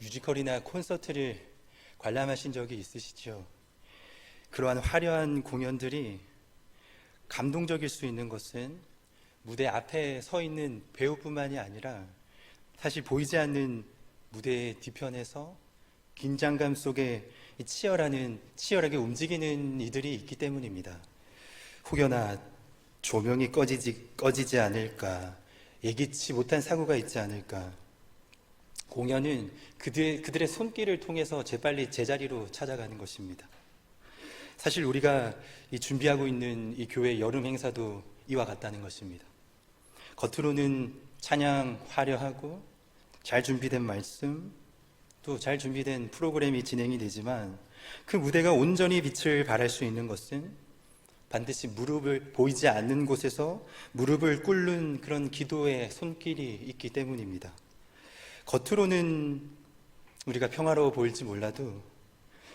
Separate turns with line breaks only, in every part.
뮤지컬이나 콘서트를 관람하신 적이 있으시죠? 그러한 화려한 공연들이 감동적일 수 있는 것은 무대 앞에 서 있는 배우뿐만이 아니라 사실 보이지 않는 무대의 뒤편에서 긴장감 속에 치열하게 움직이는 이들이 있기 때문입니다. 혹여나 조명이 꺼지지 않을까, 예기치 못한 사고가 있지 않을까. 공연은 그들의 손길을 통해서 재빨리 제자리로 찾아가는 것입니다. 사실 우리가 준비하고 있는 이 교회 여름 행사도 이와 같다는 것입니다. 겉으로는 찬양 화려하고 잘 준비된 말씀, 또 잘 준비된 프로그램이 진행이 되지만 그 무대가 온전히 빛을 발할 수 있는 것은 반드시 보이지 않는 곳에서 무릎을 꿇는 그런 기도의 손길이 있기 때문입니다. 겉으로는 우리가 평화로워 보일지 몰라도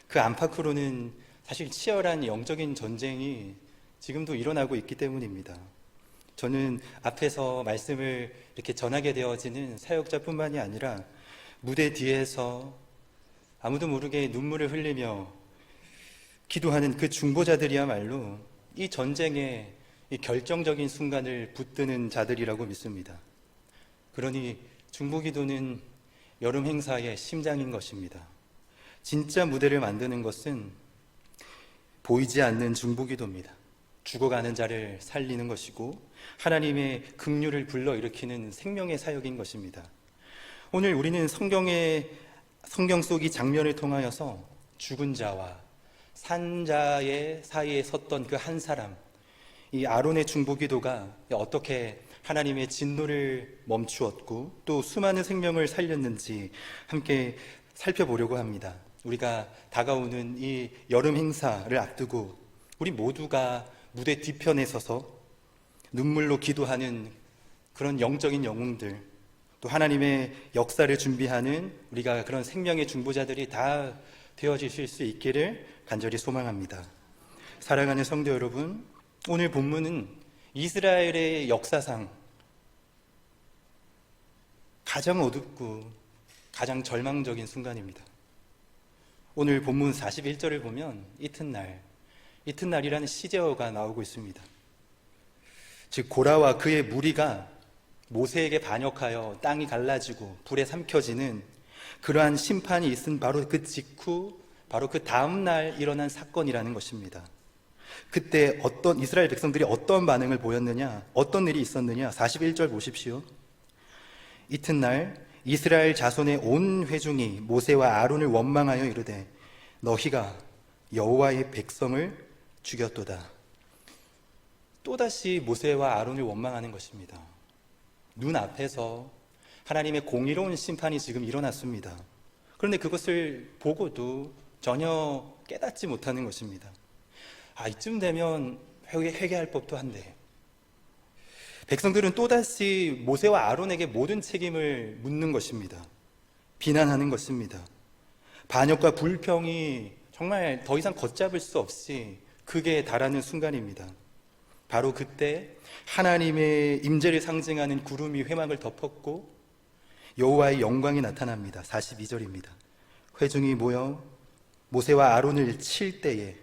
그 안팎으로는 사실 치열한 영적인 전쟁이 지금도 일어나고 있기 때문입니다. 저는 앞에서 말씀을 이렇게 전하게 되어지는 사역자뿐만이 아니라 무대 뒤에서 아무도 모르게 눈물을 흘리며 기도하는 그 중보자들이야말로 이 전쟁의 이 결정적인 순간을 붙드는 자들이라고 믿습니다. 그러니 중보기도는 여름 행사의 심장인 것입니다. 진짜 무대를 만드는 것은 보이지 않는 중보기도입니다. 죽어가는 자를 살리는 것이고 하나님의 긍휼을 불러일으키는 생명의 사역인 것입니다. 오늘 우리는 성경 속 이 장면을 통하여서 죽은 자와 산 자의 사이에 섰던 그 한 사람, 이 아론의 중보기도가 어떻게 하나님의 진노를 멈추었고 또 수많은 생명을 살렸는지 함께 살펴보려고 합니다. 우리가 다가오는 이 여름 행사를 앞두고 우리 모두가 무대 뒤편에 서서 눈물로 기도하는 그런 영적인 영웅들, 또 하나님의 역사를 준비하는 우리가 그런 생명의 중보자들이 다 되어주실 수 있기를 간절히 소망합니다. 사랑하는 성도 여러분, 오늘 본문은 이스라엘의 역사상 가장 어둡고 가장 절망적인 순간입니다. 오늘 본문 41절을 보면 이튿날이라는 시제어가 나오고 있습니다. 즉 고라와 그의 무리가 모세에게 반역하여 땅이 갈라지고 불에 삼켜지는 그러한 심판이 있은 바로 그 직후, 바로 그 다음 날 일어난 사건이라는 것입니다. 그때 이스라엘 백성들이 어떤 반응을 보였느냐, 어떤 일이 있었느냐. 41절 보십시오. 이튿날 이스라엘 자손의 온 회중이 모세와 아론을 원망하여 이르되 너희가 여호와의 백성을 죽였도다. 또다시 모세와 아론을 원망하는 것입니다. 눈앞에서 하나님의 공의로운 심판이 지금 일어났습니다. 그런데 그것을 보고도 전혀 깨닫지 못하는 것입니다. 이쯤 되면 회개할 법도 한데. 백성들은 또다시 모세와 아론에게 모든 책임을 묻는 것입니다. 비난하는 것입니다. 반역과 불평이 정말 더 이상 걷잡을 수 없이 극에 달하는 순간입니다. 바로 그때 하나님의 임재를 상징하는 구름이 회막을 덮었고 여호와의 영광이 나타납니다. 42절입니다. 회중이 모여 모세와 아론을 칠 때에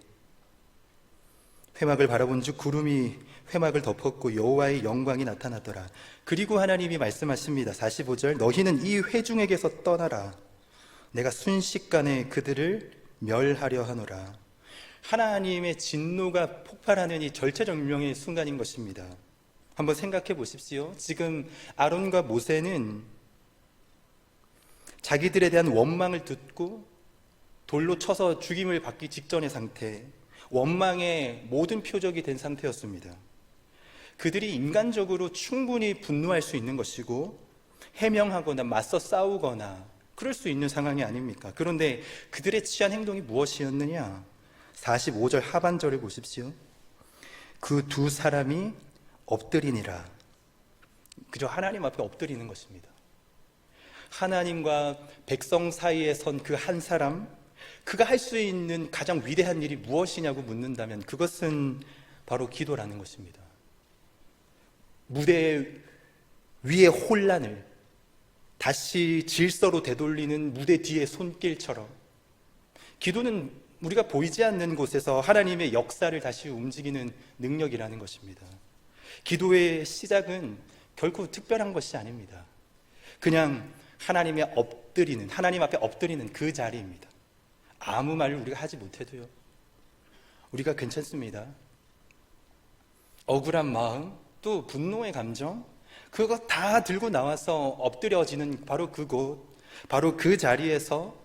회막을 바라본 즉 구름이 회막을 덮었고 여호와의 영광이 나타나더라. 그리고 하나님이 말씀하십니다. 45절 너희는 이 회중에게서 떠나라. 내가 순식간에 그들을 멸하려 하노라. 하나님의 진노가 폭발하는 이 절체절명의 순간인 것입니다. 한번 생각해 보십시오. 지금 아론과 모세는 자기들에 대한 원망을 듣고 돌로 쳐서 죽임을 받기 직전의 상태, 원망의 모든 표적이 된 상태였습니다. 그들이 인간적으로 충분히 분노할 수 있는 것이고 해명하거나 맞서 싸우거나 그럴 수 있는 상황이 아닙니까? 그런데 그들의 취한 행동이 무엇이었느냐? 45절 하반절을 보십시오. 그 두 사람이 엎드리니라. 그저 하나님 앞에 엎드리는 것입니다. 하나님과 백성 사이에 선 그 한 사람, 그가 할 수 있는 가장 위대한 일이 무엇이냐고 묻는다면 그것은 바로 기도라는 것입니다. 무대 위의 혼란을 다시 질서로 되돌리는 무대 뒤의 손길처럼 기도는 우리가 보이지 않는 곳에서 하나님의 역사를 다시 움직이는 능력이라는 것입니다. 기도의 시작은 결코 특별한 것이 아닙니다. 그냥 하나님 앞에 엎드리는 그 자리입니다. 아무 말을 우리가 하지 못해도요, 우리가 괜찮습니다. 억울한 마음, 또 분노의 감정, 그거 다 들고 나와서 엎드려지는 바로 그곳, 바로 그 자리에서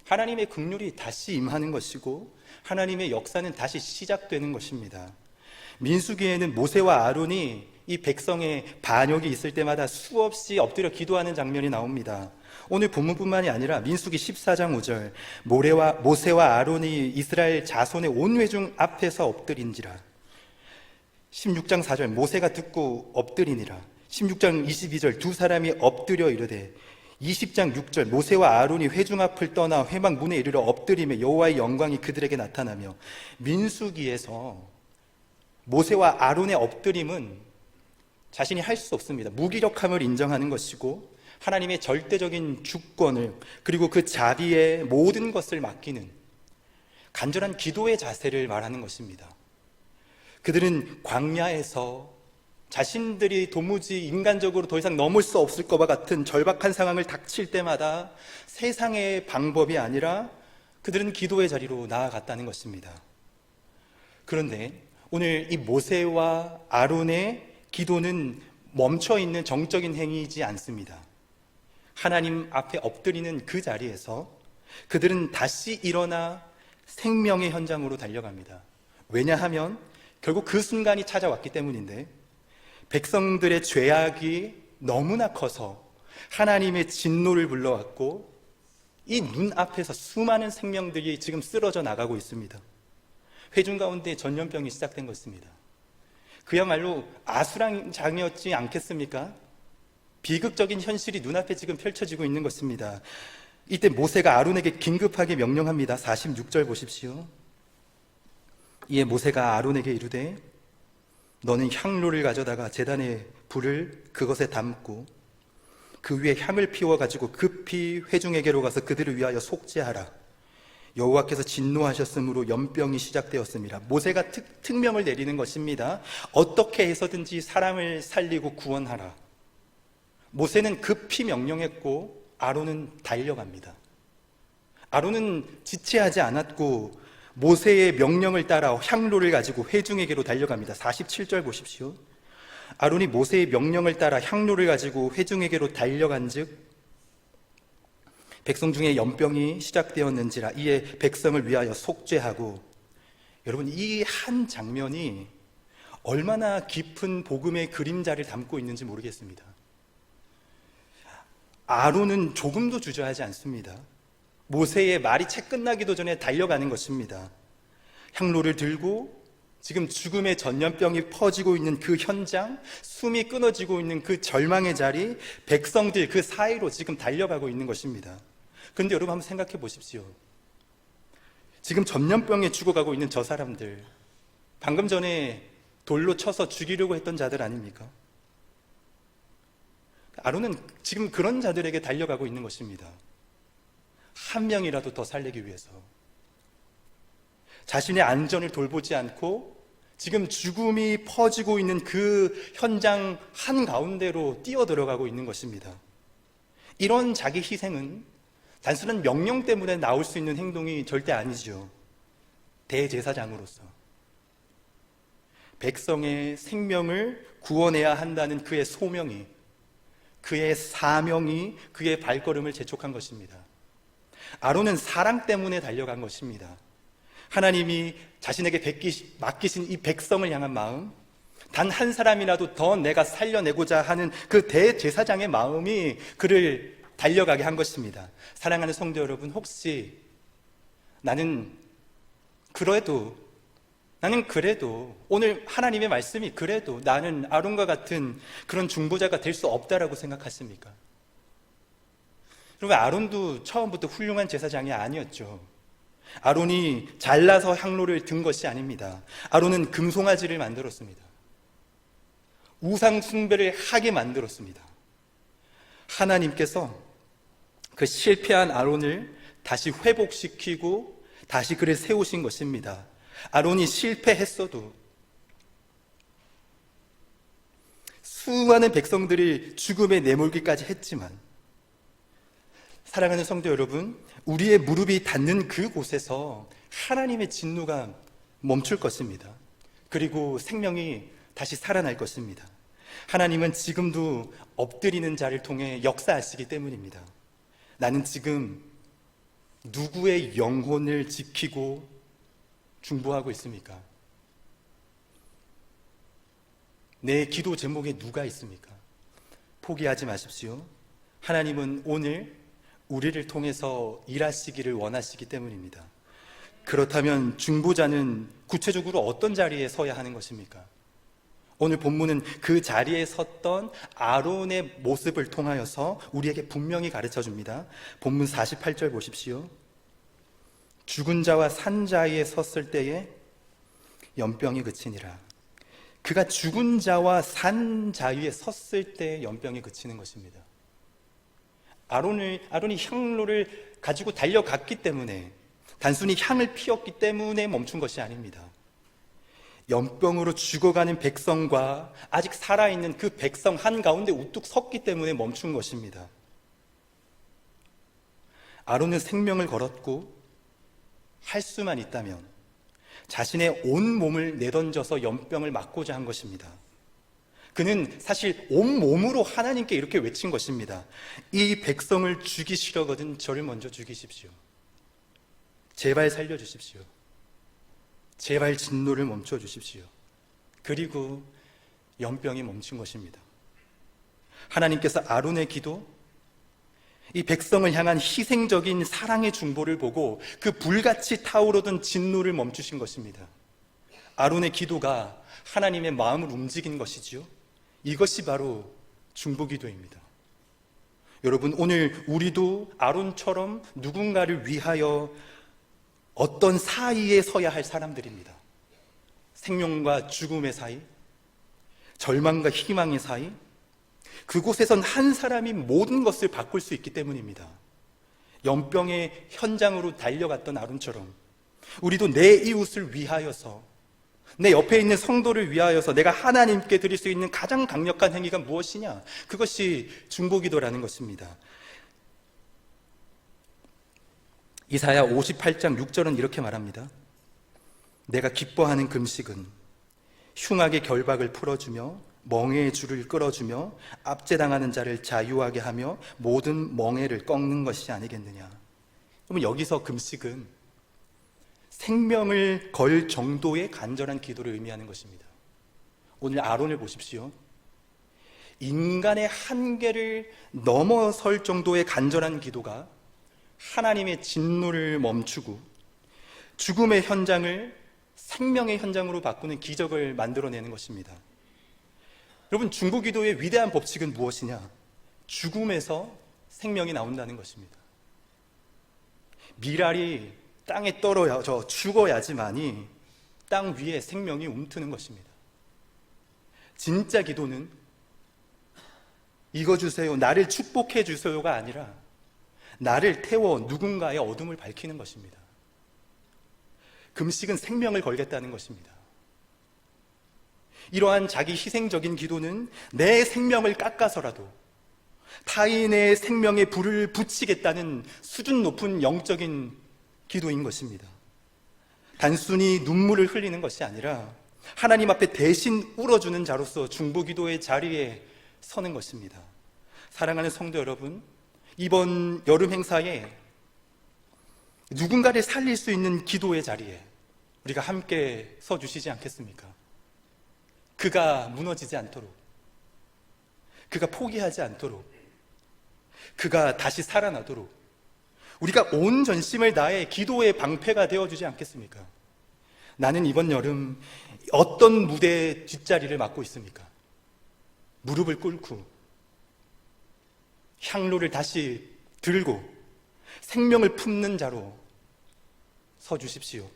하나님의 긍휼이 다시 임하는 것이고 하나님의 역사는 다시 시작되는 것입니다. 민수기에는 모세와 아론이 이 백성의 반역이 있을 때마다 수없이 엎드려 기도하는 장면이 나옵니다. 오늘 본문뿐만이 아니라 민수기 14장 5절, 모세와 아론이 이스라엘 자손의 온 회중 앞에서 엎드린지라. 16장 4절, 모세가 듣고 엎드리니라. 16장 22절, 두 사람이 엎드려 이르되. 20장 6절, 모세와 아론이 회중 앞을 떠나 회막 문에 이르러 엎드리며 여호와의 영광이 그들에게 나타나며. 민수기에서 모세와 아론의 엎드림은 자신이 할 수 없습니다. 무기력함을 인정하는 것이고 하나님의 절대적인 주권을, 그리고 그 자비의 모든 것을 맡기는 간절한 기도의 자세를 말하는 것입니다. 그들은 광야에서 자신들이 도무지 인간적으로 더 이상 넘을 수 없을 것과 같은 절박한 상황을 닥칠 때마다 세상의 방법이 아니라 그들은 기도의 자리로 나아갔다는 것입니다. 그런데 오늘 이 모세와 아론의 기도는 멈춰있는 정적인 행위이지 않습니다. 하나님 앞에 엎드리는 그 자리에서 그들은 다시 일어나 생명의 현장으로 달려갑니다. 왜냐하면 결국 그 순간이 찾아왔기 때문인데, 백성들의 죄악이 너무나 커서 하나님의 진노를 불러왔고 이 눈앞에서 수많은 생명들이 지금 쓰러져 나가고 있습니다. 회중 가운데 전염병이 시작된 것입니다. 그야말로 아수라장이었지 않겠습니까? 비극적인 현실이 눈앞에 지금 펼쳐지고 있는 것입니다. 이때 모세가 아론에게 긴급하게 명령합니다. 46절 보십시오. 이에 모세가 아론에게 이르되 너는 향로를 가져다가 제단의 불을 그것에 담고 그 위에 향을 피워가지고 급히 회중에게로 가서 그들을 위하여 속죄하라. 여호와께서 진노하셨으므로 연병이 시작되었습니다. 모세가 특명을 내리는 것입니다. 어떻게 해서든지 사람을 살리고 구원하라. 모세는 급히 명령했고 아론은 달려갑니다. 아론은 지체하지 않았고 모세의 명령을 따라 향로를 가지고 회중에게로 달려갑니다. 47절 보십시오. 아론이 모세의 명령을 따라 향로를 가지고 회중에게로 달려간즉 백성 중에 연병이 시작되었는지라. 이에 백성을 위하여 속죄하고. 여러분, 이 한 장면이 얼마나 깊은 복음의 그림자를 담고 있는지 모르겠습니다. 아론은 조금도 주저하지 않습니다. 모세의 말이 채 끝나기도 전에 달려가는 것입니다. 향로를 들고 지금 죽음의 전염병이 퍼지고 있는 그 현장, 숨이 끊어지고 있는 그 절망의 자리, 백성들 그 사이로 지금 달려가고 있는 것입니다. 그런데 여러분 한번 생각해 보십시오. 지금 전염병에 죽어가고 있는 저 사람들, 방금 전에 돌로 쳐서 죽이려고 했던 자들 아닙니까? 아론은 지금 그런 자들에게 달려가고 있는 것입니다. 한 명이라도 더 살리기 위해서. 자신의 안전을 돌보지 않고 지금 죽음이 퍼지고 있는 그 현장 한가운데로 뛰어들어가고 있는 것입니다. 이런 자기 희생은 단순한 명령 때문에 나올 수 있는 행동이 절대 아니죠. 대제사장으로서 백성의 생명을 구원해야 한다는 그의 소명이, 그의 사명이 그의 발걸음을 재촉한 것입니다. 아론은 사랑 때문에 달려간 것입니다. 하나님이 자신에게 맡기신 이 백성을 향한 마음, 단 한 사람이라도 더 내가 살려내고자 하는 그 대제사장의 마음이 그를 달려가게 한 것입니다. 사랑하는 성도 여러분, 혹시 나는 그래도 오늘 하나님의 말씀이 그래도 나는 아론과 같은 그런 중보자가 될 수 없다라고 생각하십니까? 여러분, 아론도 처음부터 훌륭한 제사장이 아니었죠. 아론이 잘나서 향로를 든 것이 아닙니다. 아론은 금송아지를 만들었습니다. 우상 숭배를 하게 만들었습니다. 하나님께서 그 실패한 아론을 다시 회복시키고 다시 그를 세우신 것입니다. 아론이 실패했어도 수많은 백성들이 죽음에 내몰기까지 했지만, 사랑하는 성도 여러분, 우리의 무릎이 닿는 그곳에서 하나님의 진노가 멈출 것입니다. 그리고 생명이 다시 살아날 것입니다. 하나님은 지금도 엎드리는 자를 통해 역사하시기 때문입니다. 나는 지금 누구의 영혼을 지키고 중보하고 있습니까? 내 기도 제목에 누가 있습니까? 포기하지 마십시오. 하나님은 오늘 우리를 통해서 일하시기를 원하시기 때문입니다. 그렇다면 중보자는 구체적으로 어떤 자리에 서야 하는 것입니까? 오늘 본문은 그 자리에 섰던 아론의 모습을 통하여서 우리에게 분명히 가르쳐 줍니다. 본문 48절 보십시오. 죽은 자와 산 자위에 섰을 때에 연병이 그치니라. 그가 죽은 자와 산 자위에 섰을 때 연병이 그치는 것입니다. 아론이 향로를 가지고 달려갔기 때문에, 단순히 향을 피웠기 때문에 멈춘 것이 아닙니다. 연병으로 죽어가는 백성과 아직 살아있는 그 백성 한가운데 우뚝 섰기 때문에 멈춘 것입니다. 아론은 생명을 걸었고 할 수만 있다면 자신의 온 몸을 내던져서 연병을 막고자 한 것입니다. 그는 사실 온 몸으로 하나님께 이렇게 외친 것입니다. 이 백성을 죽이시려거든 저를 먼저 죽이십시오. 제발 살려주십시오. 제발 진노를 멈춰주십시오. 그리고 연병이 멈춘 것입니다. 하나님께서 아론의 기도, 이 백성을 향한 희생적인 사랑의 중보를 보고 그 불같이 타오르던 진노를 멈추신 것입니다. 아론의 기도가 하나님의 마음을 움직인 것이지요. 이것이 바로 중보기도입니다. 여러분, 오늘 우리도 아론처럼 누군가를 위하여 어떤 사이에 서야 할 사람들입니다. 생명과 죽음의 사이, 절망과 희망의 사이, 그곳에선 한 사람이 모든 것을 바꿀 수 있기 때문입니다. 연병의 현장으로 달려갔던 아론처럼 우리도 내 이웃을 위하여서, 내 옆에 있는 성도를 위하여서 내가 하나님께 드릴 수 있는 가장 강력한 행위가 무엇이냐? 그것이 중보기도라는 것입니다. 이사야 58장 6절은 이렇게 말합니다. 내가 기뻐하는 금식은 흉악의 결박을 풀어주며 멍에의 줄을 끌어주며 압제당하는 자를 자유하게 하며 모든 멍에를 꺾는 것이 아니겠느냐. 그러면 여기서 금식은 생명을 걸 정도의 간절한 기도를 의미하는 것입니다. 오늘 아론을 보십시오. 인간의 한계를 넘어설 정도의 간절한 기도가 하나님의 진노를 멈추고 죽음의 현장을 생명의 현장으로 바꾸는 기적을 만들어내는 것입니다. 여러분, 중보기도의 위대한 법칙은 무엇이냐? 죽음에서 생명이 나온다는 것입니다. 밀알이 땅에 떨어져 죽어야지만이 땅 위에 생명이 움트는 것입니다. 진짜 기도는 이거 주세요, 나를 축복해 주세요가 아니라 나를 태워 누군가의 어둠을 밝히는 것입니다. 금식은 생명을 걸겠다는 것입니다. 이러한 자기 희생적인 기도는 내 생명을 깎아서라도 타인의 생명에 불을 붙이겠다는 수준 높은 영적인 기도인 것입니다. 단순히 눈물을 흘리는 것이 아니라 하나님 앞에 대신 울어주는 자로서 중보기도의 자리에 서는 것입니다. 사랑하는 성도 여러분, 이번 여름 행사에 누군가를 살릴 수 있는 기도의 자리에 우리가 함께 서주시지 않겠습니까? 그가 무너지지 않도록, 그가 포기하지 않도록, 그가 다시 살아나도록 우리가 온 전심을 다해 기도의 방패가 되어주지 않겠습니까? 나는 이번 여름 어떤 무대의 뒷자리를 맡고 있습니까? 무릎을 꿇고 향로를 다시 들고 생명을 품는 자로 서주십시오.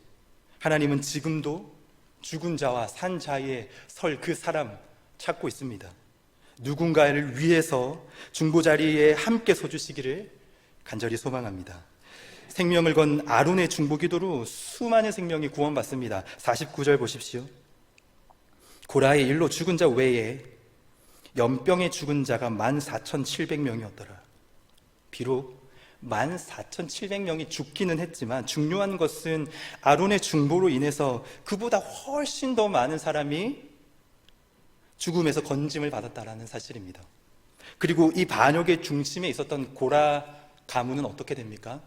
하나님은 지금도 죽은 자와 산 자에 설 그 사람 찾고 있습니다. 누군가를 위해서 중보 자리에 함께 서주시기를 간절히 소망합니다. 생명을 건 아론의 중보기도로 수많은 생명이 구원받습니다. 49절 보십시오. 고라의 일로 죽은 자 외에 연병에 죽은 자가 14,700명이었더라. 비록 14,700명이 죽기는 했지만 중요한 것은 아론의 중보로 인해서 그보다 훨씬 더 많은 사람이 죽음에서 건짐을 받았다라는 사실입니다. 그리고 이 반역의 중심에 있었던 고라 가문은 어떻게 됩니까?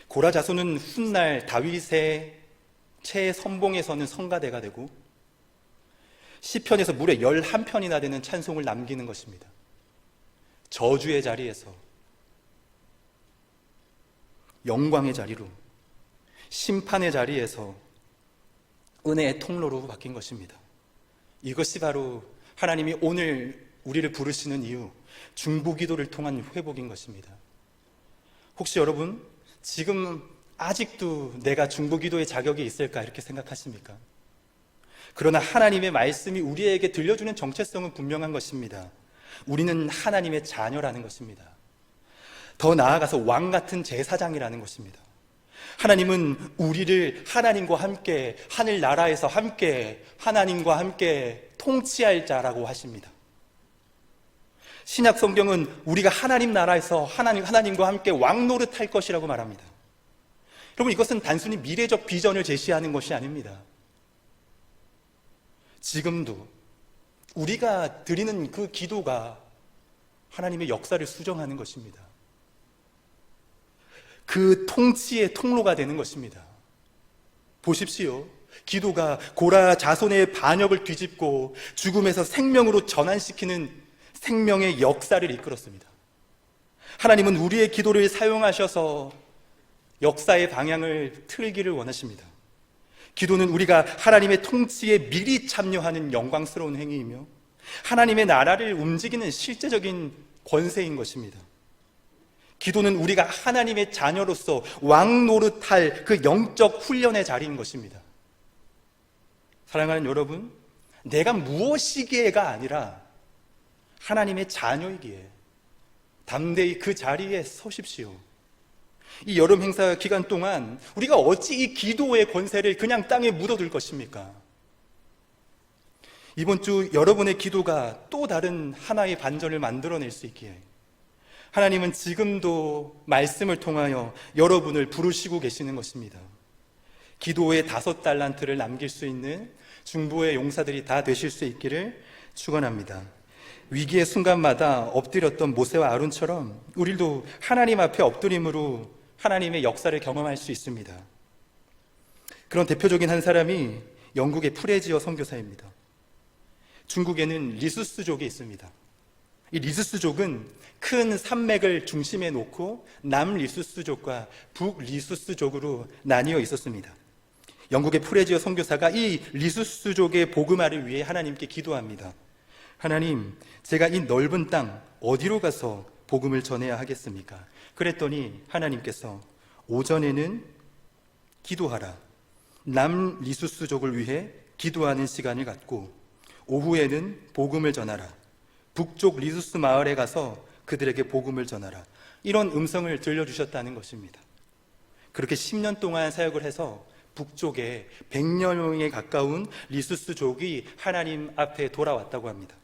고라 자손은 훗날 다윗의 최선봉에서는 성가대가 되고 시편에서 무려 11편이나 되는 찬송을 남기는 것입니다. 저주의 자리에서 영광의 자리로, 심판의 자리에서 은혜의 통로로 바뀐 것입니다. 이것이 바로 하나님이 오늘 우리를 부르시는 이유, 중보기도를 통한 회복인 것입니다. 혹시 여러분 지금 아직도 내가 중보기도의 자격이 있을까 이렇게 생각하십니까? 그러나 하나님의 말씀이 우리에게 들려주는 정체성은 분명한 것입니다. 우리는 하나님의 자녀라는 것입니다. 더 나아가서 왕 같은 제사장이라는 것입니다. 하나님은 우리를 하나님과 함께 하늘나라에서 함께 하나님과 함께 통치할 자라고 하십니다. 신약 성경은 우리가 하나님 나라에서 하나님과 함께 왕 노릇할 것이라고 말합니다. 여러분, 이것은 단순히 미래적 비전을 제시하는 것이 아닙니다. 지금도 우리가 드리는 그 기도가 하나님의 역사를 수정하는 것입니다. 그 통치의 통로가 되는 것입니다. 보십시오. 기도가 고라 자손의 반역을 뒤집고 죽음에서 생명으로 전환시키는 생명의 역사를 이끌었습니다. 하나님은 우리의 기도를 사용하셔서 역사의 방향을 틀기를 원하십니다. 기도는 우리가 하나님의 통치에 미리 참여하는 영광스러운 행위이며 하나님의 나라를 움직이는 실제적인 권세인 것입니다. 기도는 우리가 하나님의 자녀로서 왕 노릇할 그 영적 훈련의 자리인 것입니다. 사랑하는 여러분, 내가 무엇이기에가 아니라 하나님의 자녀이기에 담대히 그 자리에 서십시오. 이 여름 행사 기간 동안 우리가 어찌 이 기도의 권세를 그냥 땅에 묻어둘 것입니까? 이번 주 여러분의 기도가 또 다른 하나의 반전을 만들어낼 수 있기에 하나님은 지금도 말씀을 통하여 여러분을 부르시고 계시는 것입니다. 기도의 5달란트를 남길 수 있는 중보의 용사들이 다 되실 수 있기를 축원합니다. 위기의 순간마다 엎드렸던 모세와 아론처럼 우리도 하나님 앞에 엎드림으로 하나님의 역사를 경험할 수 있습니다. 그런 대표적인 한 사람이 영국의 프레지어 선교사입니다. 중국에는 리수스족이 있습니다. 이 리수스족은 큰 산맥을 중심에 놓고 남리수스족과 북리수스족으로 나뉘어 있었습니다. 영국의 프레지어 선교사가 이 리수스족의 복음화를 위해 하나님께 기도합니다. 하나님, 제가 이 넓은 땅 어디로 가서 복음을 전해야 하겠습니까? 그랬더니 하나님께서 오전에는 기도하라. 남리수스족을 위해 기도하는 시간을 갖고 오후에는 복음을 전하라. 북쪽 리수스 마을에 가서 그들에게 복음을 전하라. 이런 음성을 들려주셨다는 것입니다. 그렇게 10년 동안 사역을 해서 북쪽에 100여 명에 가까운 리수스족이 하나님 앞에 돌아왔다고 합니다.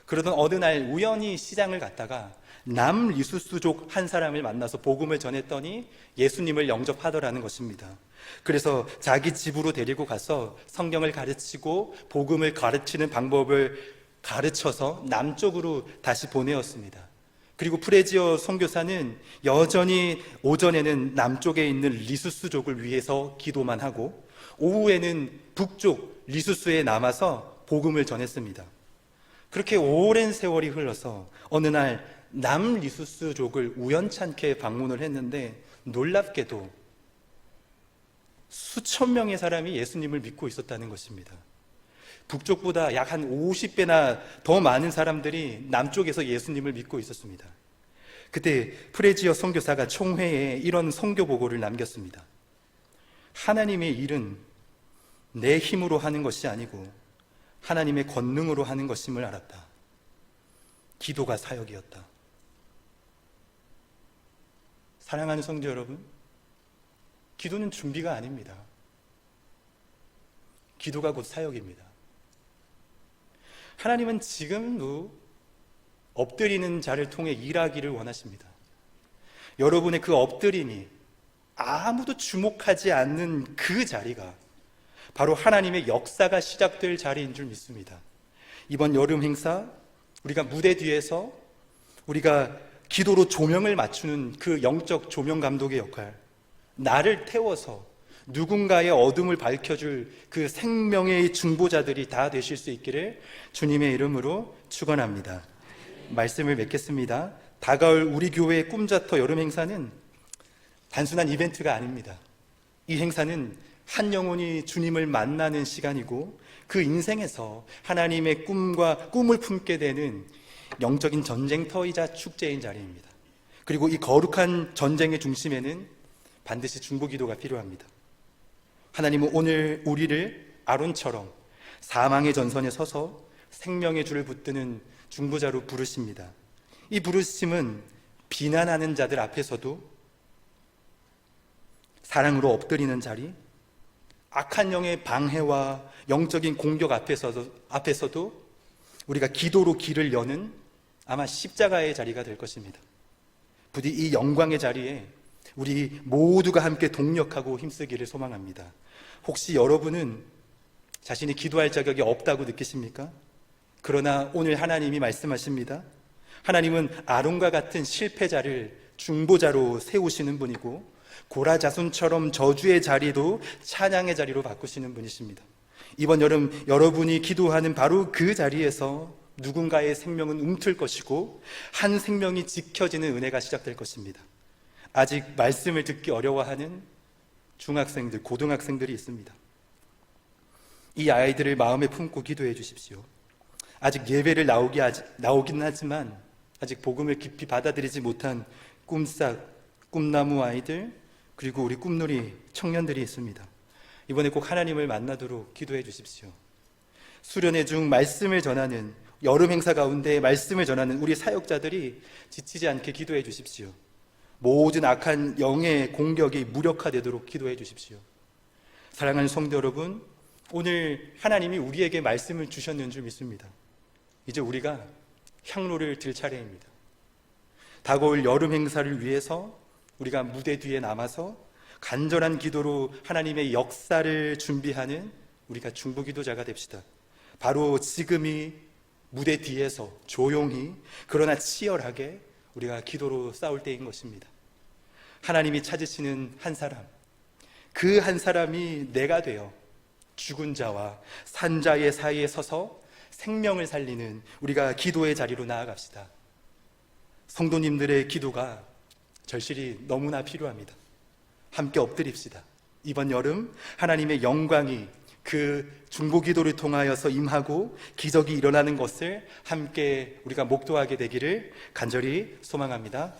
그러던 어느 날 우연히 시장을 갔다가 남리수스족 한 사람을 만나서 복음을 전했더니 예수님을 영접하더라는 것입니다. 그래서 자기 집으로 데리고 가서 성경을 가르치고 복음을 가르치는 방법을 가르쳐서 남쪽으로 다시 보내었습니다. 그리고 프레지어 선교사는 여전히 오전에는 남쪽에 있는 리수스족을 위해서 기도만 하고 오후에는 북쪽 리수스에 남아서 복음을 전했습니다. 그렇게 오랜 세월이 흘러서 어느 날 남리수스족을 우연찮게 방문을 했는데 놀랍게도 수천 명의 사람이 예수님을 믿고 있었다는 것입니다. 북쪽보다 약 한 50배나 더 많은 사람들이 남쪽에서 예수님을 믿고 있었습니다. 그때 프레지어 선교사가 총회에 이런 선교 보고를 남겼습니다. 하나님의 일은 내 힘으로 하는 것이 아니고 하나님의 권능으로 하는 것임을 알았다. 기도가 사역이었다. 사랑하는 성도 여러분, 기도는 준비가 아닙니다. 기도가 곧 사역입니다. 하나님은 지금도 엎드리는 자를 통해 일하기를 원하십니다. 여러분의 그 엎드림이 아무도 주목하지 않는 그 자리가 바로 하나님의 역사가 시작될 자리인 줄 믿습니다. 이번 여름 행사, 우리가 무대 뒤에서 우리가 기도로 조명을 맞추는 그 영적 조명 감독의 역할, 나를 태워서 누군가의 어둠을 밝혀줄 그 생명의 중보자들이 다 되실 수 있기를 주님의 이름으로 축원합니다. 말씀을 맺겠습니다. 다가올 우리 교회의 꿈자터 여름 행사는 단순한 이벤트가 아닙니다. 이 행사는 한 영혼이 주님을 만나는 시간이고 그 인생에서 하나님의 꿈을 품게 되는 영적인 전쟁터이자 축제인 자리입니다. 그리고 이 거룩한 전쟁의 중심에는 반드시 중보기도가 필요합니다. 하나님은 오늘 우리를 아론처럼 사망의 전선에 서서 생명의 줄을 붙드는 중보자로 부르십니다. 이 부르심은 비난하는 자들 앞에서도 사랑으로 엎드리는 자리, 악한 영의 방해와 영적인 공격 앞에서도 우리가 기도로 길을 여는 아마 십자가의 자리가 될 것입니다. 부디 이 영광의 자리에 우리 모두가 함께 동력하고 힘쓰기를 소망합니다. 혹시 여러분은 자신이 기도할 자격이 없다고 느끼십니까? 그러나 오늘 하나님이 말씀하십니다. 하나님은 아론과 같은 실패자를 중보자로 세우시는 분이고 고라 자손처럼 저주의 자리도 찬양의 자리로 바꾸시는 분이십니다. 이번 여름 여러분이 기도하는 바로 그 자리에서 누군가의 생명은 움틀 것이고 한 생명이 지켜지는 은혜가 시작될 것입니다. 아직 말씀을 듣기 어려워하는 중학생들, 고등학생들이 있습니다. 이 아이들을 마음에 품고 기도해 주십시오. 아직 예배를 나오긴 하지만 아직 복음을 깊이 받아들이지 못한 꿈나무 아이들, 그리고 우리 꿈놀이 청년들이 있습니다. 이번에 꼭 하나님을 만나도록 기도해 주십시오. 수련회 중 말씀을 전하는, 여름 행사 가운데 말씀을 전하는 우리 사역자들이 지치지 않게 기도해 주십시오. 모든 악한 영의 공격이 무력화되도록 기도해 주십시오. 사랑하는 성도 여러분, 오늘 하나님이 우리에게 말씀을 주셨는 줄 믿습니다. 이제 우리가 향로를 들 차례입니다. 다가올 여름 행사를 위해서 우리가 무대 뒤에 남아서 간절한 기도로 하나님의 역사를 준비하는 우리가 중보기도자가 됩시다. 바로 지금이 무대 뒤에서 조용히 그러나 치열하게 우리가 기도로 싸울 때인 것입니다. 하나님이 찾으시는 한 사람, 그 한 사람이 내가 되어 죽은 자와 산 자의 사이에 서서 생명을 살리는 우리가 기도의 자리로 나아갑시다. 성도님들의 기도가 절실히 너무나 필요합니다. 함께 엎드립시다. 이번 여름 하나님의 영광이 그 중보기도를 통하여서 임하고 기적이 일어나는 것을 함께 우리가 목도하게 되기를 간절히 소망합니다.